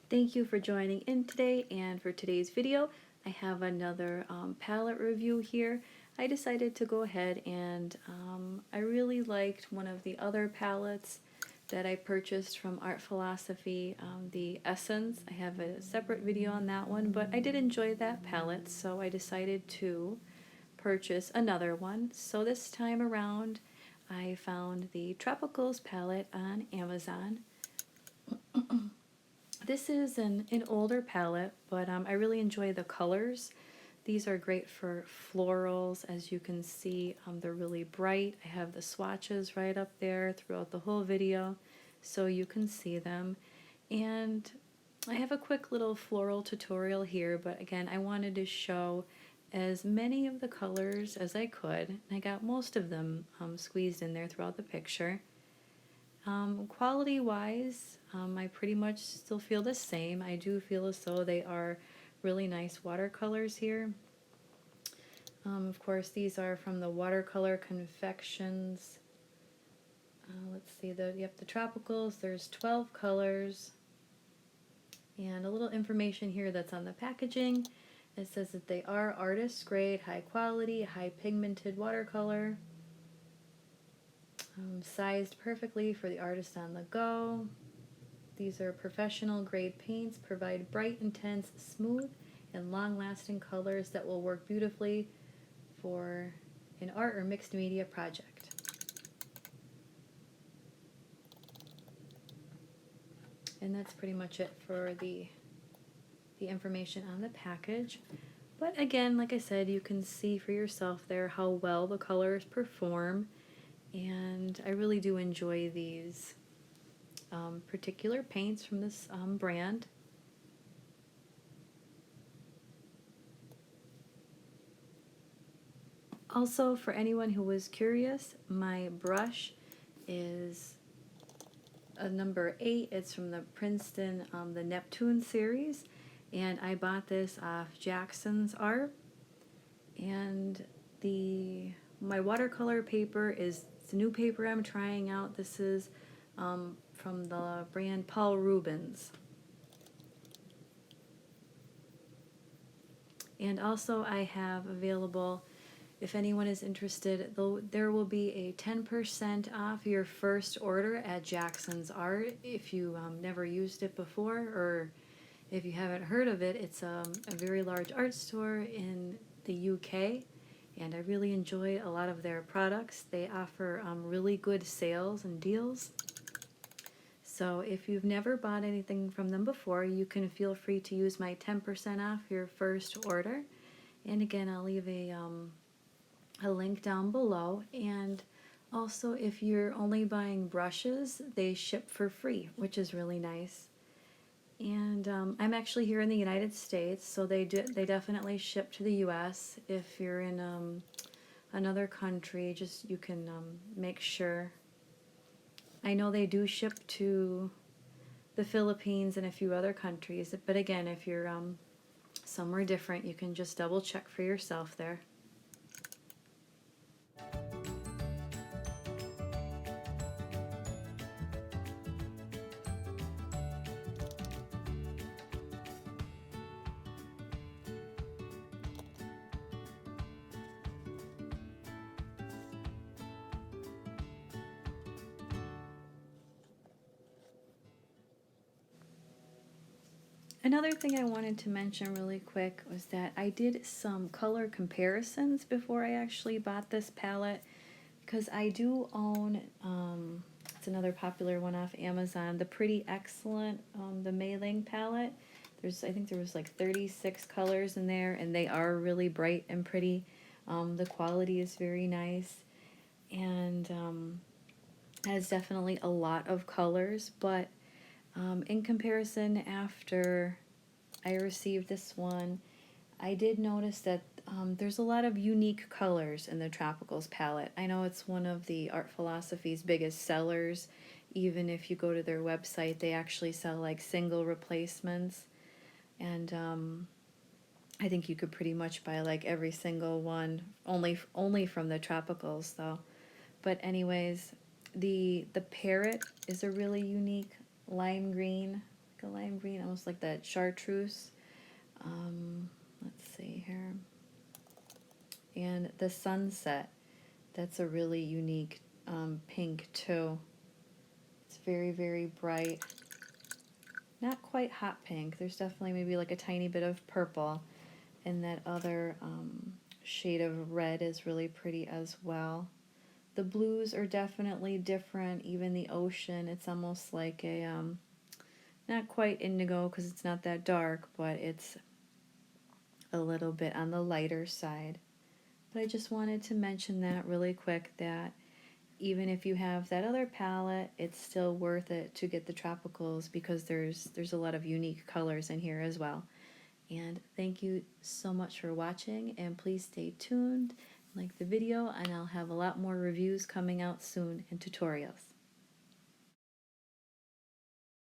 Thank you for joining in today, and for today's video I have another palette review here. I decided to go ahead and I really liked one of the other palettes that I purchased from Art Philosophy, the Essence. I have a separate video on that one, but I did enjoy that palette, so I decided to purchase another one. So this time around I found the Tropicals palette on Amazon. This is an older palette, but I really enjoy the colors. These are great for florals. As you can see, they're really bright. I have the swatches right up there throughout the whole video, so you can see them. And I have a quick little floral tutorial here, but again, I wanted to show as many of the colors as I could. And I got most of them squeezed in there throughout the picture. Quality wise, I pretty much still feel the same. I do feel as though they are really nice watercolors here. Of course, these are from the Watercolor Confections. Let's see, the Tropicals. There's 12 colors. And a little information here that's on the packaging. It says that they are artist grade, high quality, high pigmented watercolor. Sized perfectly for the artist on the go. These are professional grade paints, provide bright, intense, smooth, and long-lasting colors that will work beautifully for an art or mixed media project. And that's pretty much it for the information on the package. But again, like I said, you can see for yourself there how well the colors perform. And I really do enjoy these particular paints from this brand. Also, for anyone who was curious, my brush is a number 8. It's from the Princeton, the Neptune series. And I bought this off Jackson's Art. And my watercolor paper is the new paper I'm trying out. This is from the brand Paul Rubens. And also I have available, if anyone is interested, there will be a 10% off your first order at Jackson's Art. If you never used it before, or if you haven't heard of it, it's a very large art store in the UK. And I really enjoy a lot of their products. They offer really good sales and deals. So if you've never bought anything from them before, you can feel free to use my 10% off your first order. And again, I'll leave a link down below. And also, if you're only buying brushes, they ship for free, which is really nice. And I'm actually here in the United States, so they definitely ship to the US. If you're in another country, just you can make sure. I know they do ship to the Philippines and a few other countries, but again, if you're somewhere different, you can just double check for yourself there. Another thing I wanted to mention really quick was that I did some color comparisons before I actually bought this palette, because I do own, it's another popular one off Amazon, the Pretty Excellent, the Mei Ling palette. I think there was like 36 colors in there, and they are really bright and pretty. The quality is very nice, and has definitely a lot of colors, but in comparison, after I received this one, I did notice that there's a lot of unique colors in the Tropicals palette. I know it's one of the Art Philosophy's biggest sellers. Even if you go to their website, they actually sell like single replacements. And I think you could pretty much buy like every single one, only from the Tropicals though. But anyways, the Parrot is a really unique lime green like a lime green, almost like that chartreuse. Let's see here. And the sunset, that's a really unique pink too. It's very, very bright. Not quite hot pink. There's definitely maybe like a tiny bit of purple. And that other shade of red is really pretty as well. The blues are definitely different. Even the ocean, it's almost like a, not quite indigo because it's not that dark, but it's a little bit on the lighter side. But I just wanted to mention that really quick, that even if you have that other palette, it's still worth it to get the tropicals because there's a lot of unique colors in here as well. And thank you so much for watching, and please stay tuned, like the video, and I'll have a lot more reviews coming out soon and tutorials.